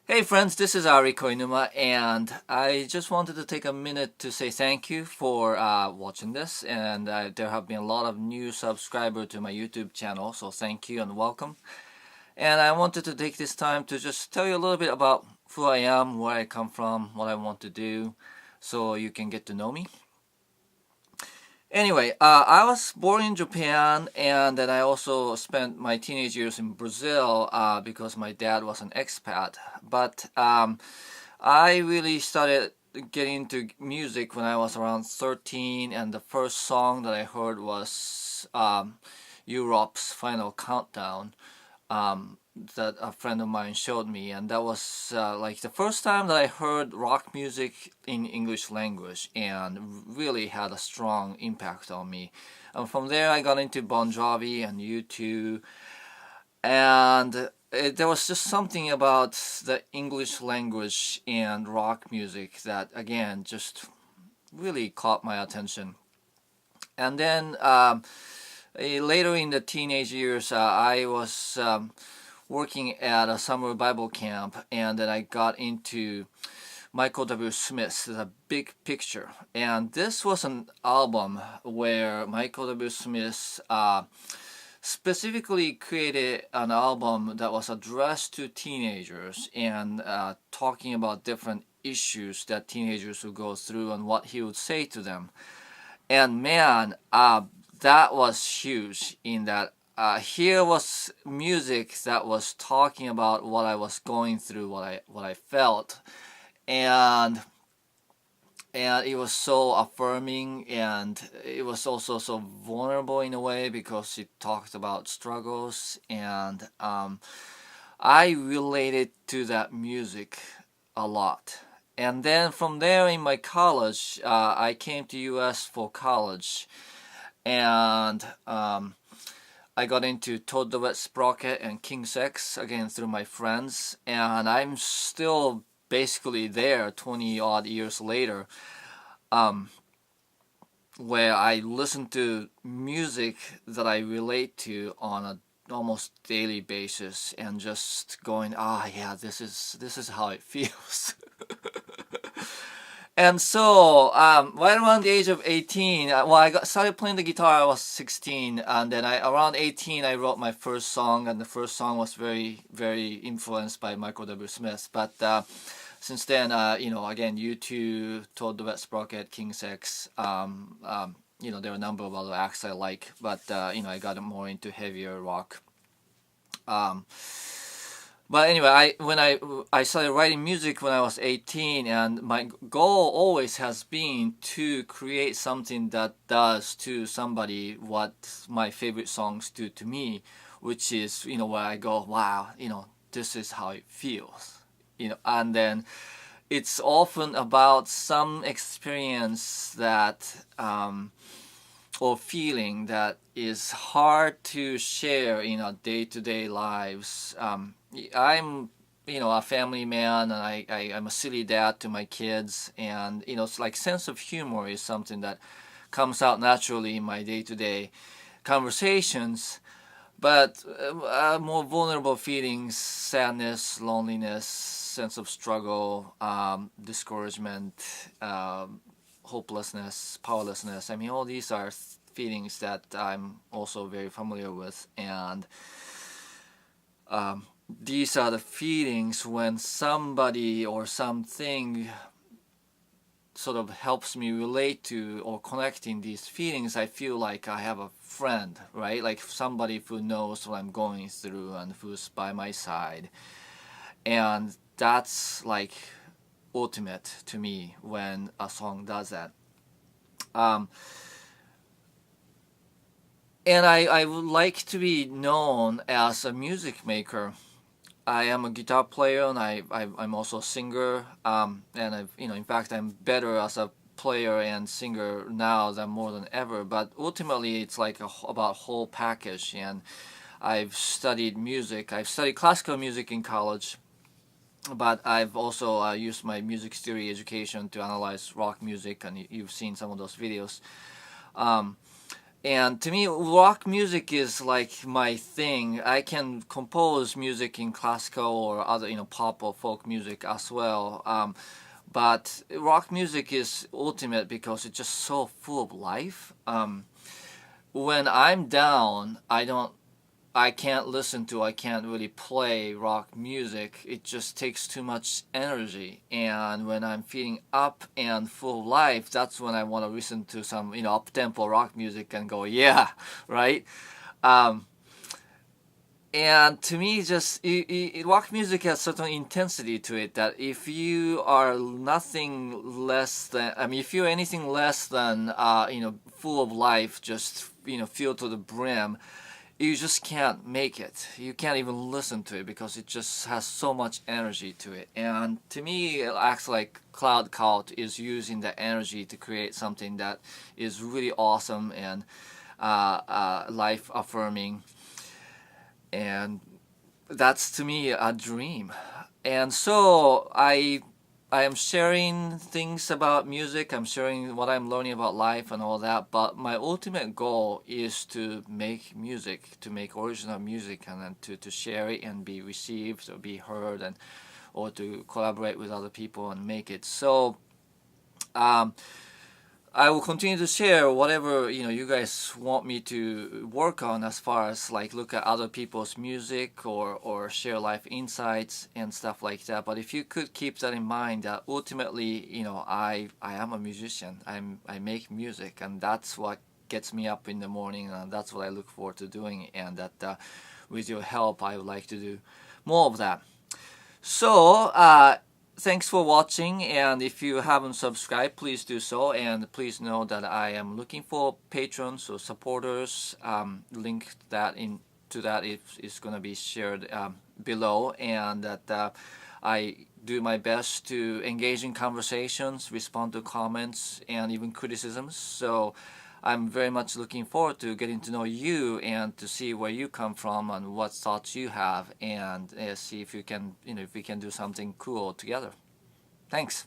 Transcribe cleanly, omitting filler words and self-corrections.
Hey friends, this is Ari Koinuma, and I just wanted to take a minute to say thank you for watching this. And there have been a lot of new subscribers to my YouTube channel, so thank you and welcome. And I wanted to take this time to just tell you a little bit about who I am, where I come from, what I want to do, so you can get to know me. Anyway, I was born in Japan, and then I also spent my teenage years in Brazil because my dad was an expat. But I really started getting into music when I was around 13, and the first song that I heard was Europe's Final Countdown. That a friend of mine showed me, and that was like the first time that I heard rock music in English language, and really had a strong impact on me. And from there I got into Bon Jovi and U2, and there was just something about the English language and rock music that again just really caught my attention. And then later in the teenage years, I was working at a summer Bible camp, and then I got into Michael W. Smith's The Big Picture. And this was an album where Michael W. Smith specifically created an album that was addressed to teenagers and talking about different issues that teenagers would go through and what he would say to them. And man, that was huge in that here was music that was talking about what I was going through, what I felt, and it was so affirming, and it was also so vulnerable in a way because it talked about struggles, and I related to that music a lot. And then from there in my college, I came to U.S. for college, and I got into Toad the Wet Sprocket and King Sex again through my friends, and I'm still basically there 20 odd years later, where I listen to music that I relate to on a almost daily basis and just going, yeah, this is how it feels. And so, right around the age of 18, I started playing the guitar. I was 16, and then around 18, I wrote my first song, and the first song was very, very influenced by Michael W. Smith. But since then, again, U2, Toad the Wet Sprocket, King Sex, there are a number of other acts I like, but I got more into heavier rock. But anyway, when I started writing music when I was 18, and my goal always has been to create something that does to somebody what my favorite songs do to me, which is where I go, wow, this is how it feels, and then it's often about some experience that or feeling that is hard to share in our day-to-day lives. I'm a family man, and I'm a silly dad to my kids, and it's like sense of humor is something that comes out naturally in my day-to-day conversations. But more vulnerable feelings, sadness, loneliness, sense of struggle, discouragement, hopelessness, powerlessness. I mean, all these are feelings that I'm also very familiar with, and these are the feelings when somebody or something sort of helps me relate to or connecting these feelings. I feel like I have a friend, right? Like somebody who knows what I'm going through and who's by my side. And that's like ultimate to me when a song does that. And I would like to be known as a music maker. I am a guitar player, and I'm also a singer. And in fact, I'm better as a player and singer now than more than ever. But ultimately, it's like about whole package. And I've studied music. I've studied classical music in college, but I've also used my music theory education to analyze rock music, and you've seen some of those videos. And to me, rock music is like my thing. I can compose music in classical or other, pop or folk music as well. But rock music is ultimate because it's just so full of life. When I'm down, I can't really play rock music. It just takes too much energy. And when I'm feeling up and full of life, that's when I want to listen to some, up-tempo rock music and go, yeah, right? Um, and to me, just rock music has certain intensity to it that if you are nothing less than, if you're anything less than, full of life, just, filled to the brim, you just can't make it. You can't even listen to it because it just has so much energy to it. And to me, it acts like Cloud Cult is using that energy to create something that is really awesome and life affirming. And that's to me a dream. And so I am sharing things about music. I'm sharing what I'm learning about life and all that. But my ultimate goal is to make music, to make original music, and then to share it and be received or be heard, and or to collaborate with other people and make it. So I will continue to share whatever you guys want me to work on, as far as like look at other people's music or share life insights and stuff like that. But if you could keep that in mind, that ultimately I am a musician. I make music, and that's what gets me up in the morning, and that's what I look forward to doing. And that with your help, I would like to do more of that. So thanks for watching, and if you haven't subscribed, please do so. And please know that I am looking for patrons or supporters. Link that into that is going to be shared below, and that I do my best to engage in conversations, respond to comments, and even criticisms. So I'm very much looking forward to getting to know you and to see where you come from and what thoughts you have, and see if you can, if we can do something cool together. Thanks.